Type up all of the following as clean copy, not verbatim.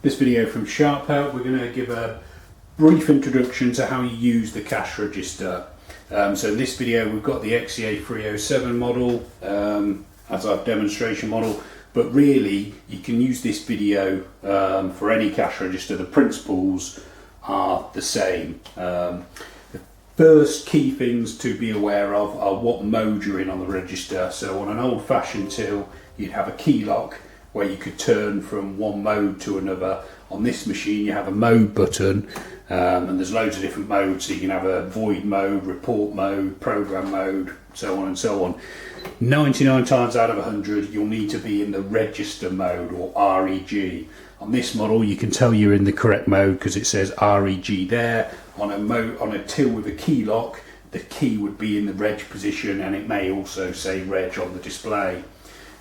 This video from SharpHelp, we're going to give a brief introduction to how you use the cash register. So in this video we've got the XEA 307 model as our demonstration model, but really you can use this video for any cash register. The principles are the same. The first key things to be aware of are what mode you're in on the register. So on an old-fashioned till you'd have a key lock where you could turn from one mode to another. On this machine you have a mode button, and there's loads of different modes, so you can have a void mode, report mode, program mode, so on and so on. 99 times out of 100 you'll need to be in the register mode, or REG. On this model you can tell you're in the correct mode because it says REG there. On a till with a key lock, the key would be in the reg position, and it may also say reg on the display.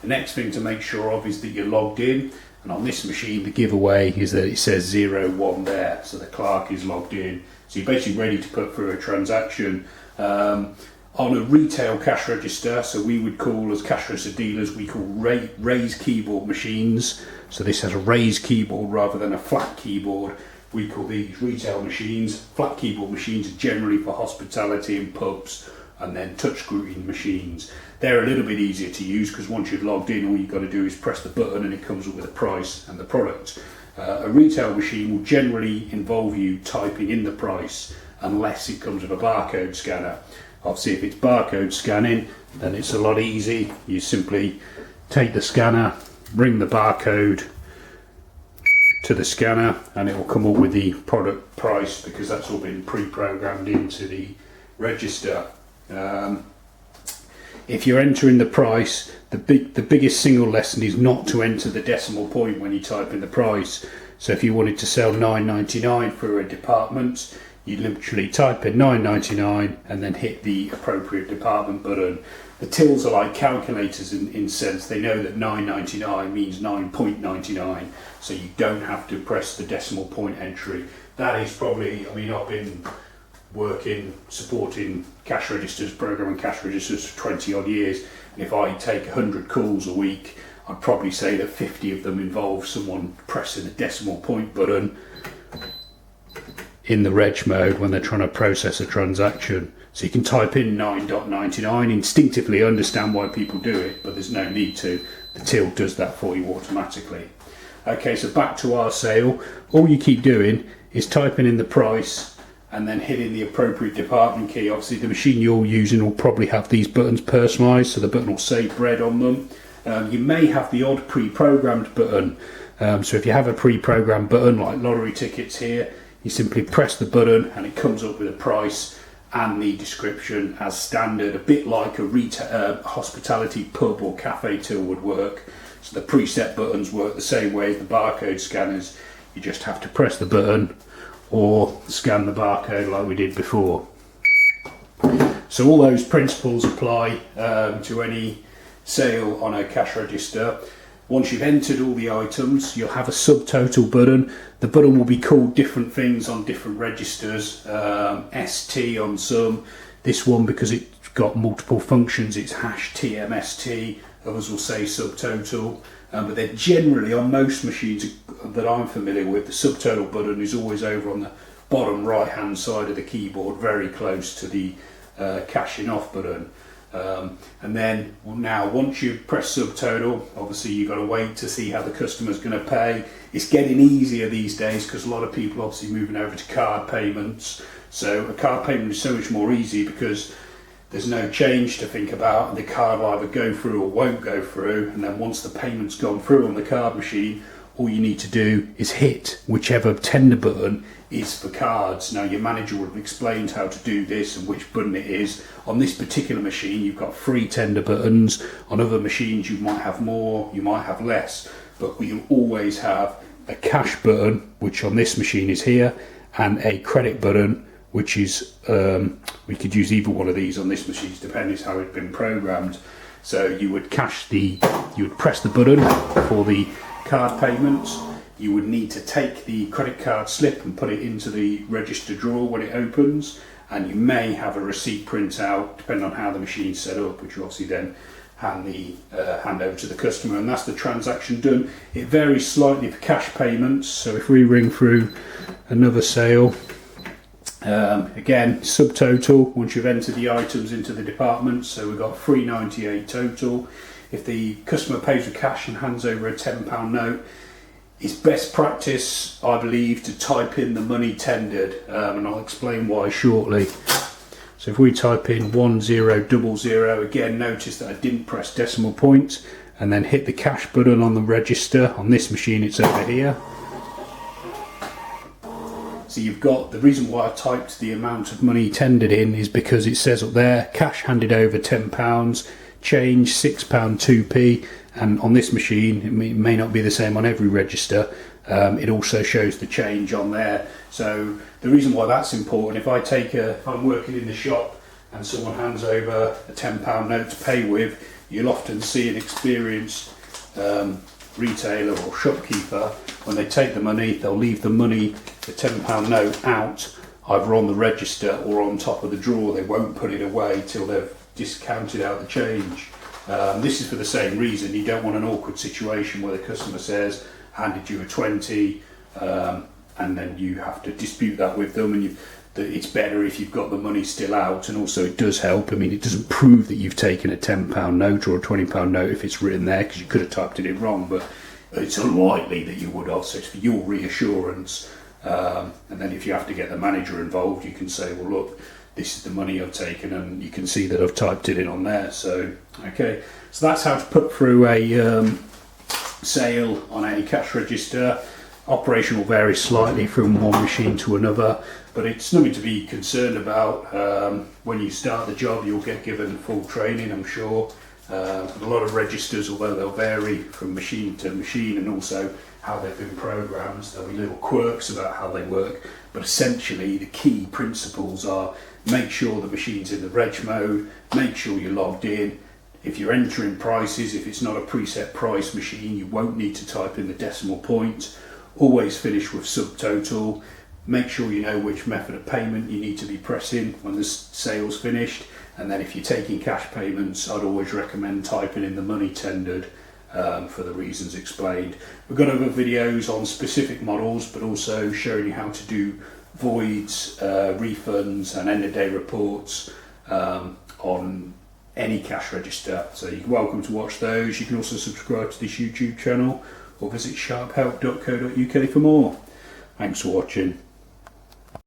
The next thing to make sure of is that you're logged in, and on this machine the giveaway is that it says 01 there, so the clerk is logged in. So you're basically ready to put through a transaction. On a retail cash register, so we would call, as cash register dealers, we call raised keyboard machines. So this has a raised keyboard rather than a flat keyboard. We call these retail machines. Flat keyboard machines are generally for hospitality and pubs, and then touchscreen machines. They're a little bit easier to use because once you've logged in, all you've got to do is press the button and it comes up with a price and the product. A retail machine will generally involve you typing in the price unless it comes with a barcode scanner. Obviously if it's barcode scanning, then it's a lot easy. You simply take the scanner, bring the barcode to the scanner, and it will come up with the product price because that's all been pre-programmed into the register. If you're entering the price, the biggest single lesson is not to enter the decimal point when you type in the price. So if you wanted to sell $9.99 for a department, you literally type in $9.99 and then hit the appropriate department button. The tills are like calculators in sense. They know that $9.99 means 9.99, so you don't have to press the decimal point entry. That is probably, I mean, I've been supporting cash registers, programming cash registers for 20 odd years, and if I take 100 calls a week, I'd probably say that 50 of them involve someone pressing the decimal point button in the reg mode when they're trying to process a transaction. So you can type in 9.99, instinctively understand why people do it, but there's no need to. The till does that for you automatically. Okay, so back to our sale. All you keep doing is typing in the price and then hitting the appropriate department key. Obviously the machine you're using will probably have these buttons personalised, so the button will say bread on them. You may have the odd pre-programmed button. So if you have a pre-programmed button like lottery tickets here, you simply press the button and it comes up with a price and the description as standard, a bit like a hospitality pub or cafe till would work. So the preset buttons work the same way as the barcode scanners. You just have to press the button or scan the barcode like we did before. So all those principles apply to any sale on a cash register. Once you've entered all the items, you'll have a subtotal button. The button will be called different things on different registers. ST on some. This one, because it's got multiple functions, it's #TMST. Others will say subtotal. But they're generally, on most machines that I'm familiar with, the subtotal button is always over on the bottom right hand side of the keyboard, very close to the cashing off button. And then now once you press subtotal, obviously you've got to wait to see how the customer's going to pay. It's getting easier these days because a lot of people are obviously moving over to card payments. So a card payment is so much more easy because there's no change to think about, and the card will either go through or won't go through, and then once the payment's gone through on the card machine, all you need to do is hit whichever tender button is for cards. Now your manager will have explained how to do this and which button it is. On this particular machine you've got 3 tender buttons. On other machines you might have more, you might have less, but you'll always have a cash button, which on this machine is here, and a credit button, which is, we could use either one of these on this machine, depending how it's been programmed. So you would press the button for the card payments. You would need to take the credit card slip and put it into the register drawer when it opens, and you may have a receipt printout depending on how the machine's set up, which you obviously then hand over to the customer, and that's the transaction done. It varies slightly for cash payments, so if we ring through another sale, again, subtotal once you've entered the items into the department, so we've got £3.98 total. If the customer pays with cash and hands over a £10 note, it's best practice, I believe, to type in the money tendered, and I'll explain why shortly. So if we type in 1000, again notice that I didn't press decimal points, and then hit the cash button on the register. On this machine it's over here. So you've got, the reason why I typed the amount of money tendered in is because it says up there, cash handed over £10, change £6 2p, and on this machine, it may not be the same on every register, it also shows the change on there. So the reason why that's important, if I'm working in the shop and someone hands over a £10 note to pay with, you'll often see an experienced retailer or shopkeeper, when they take the money, they'll leave the money, the £10 note, out either on the register or on top of the drawer. They won't put it away till they've discounted out the change. This is for the same reason. You don't want an awkward situation where the customer says, handed you a 20, and then you have to dispute that with them, and it's better if you've got the money still out. And also it does help, I mean, it doesn't prove that you've taken a £10 note or a £20 note if it's written there, because you could have typed it in wrong, but it's unlikely that you would have, so it's for your reassurance. And then if you have to get the manager involved, you can say, well look, this is the money I've taken, and you can see that I've typed it in on there. So okay, so that's how to put through a sale on a cash register. Operation will vary slightly from one machine to another, but it's nothing to be concerned about. When you start the job, you'll get given full training, I'm sure. A lot of registers, although they'll vary from machine to machine, and also how they've been programmed, there'll be little quirks about how they work, but essentially the key principles are: make sure the machine's in the reg mode, make sure you're logged in. If you're entering prices, if it's not a preset price machine, you won't need to type in the decimal point. Always finish with subtotal. Make sure you know which method of payment you need to be pressing when the sale's finished. And then if you're taking cash payments, I'd always recommend typing in the money tendered, for the reasons explained. We've got other videos on specific models, but also showing you how to do voids, refunds and end of day reports on any cash register. So you're welcome to watch those. You can also subscribe to this YouTube channel or visit sharphelp.co.uk for more. Thanks for watching.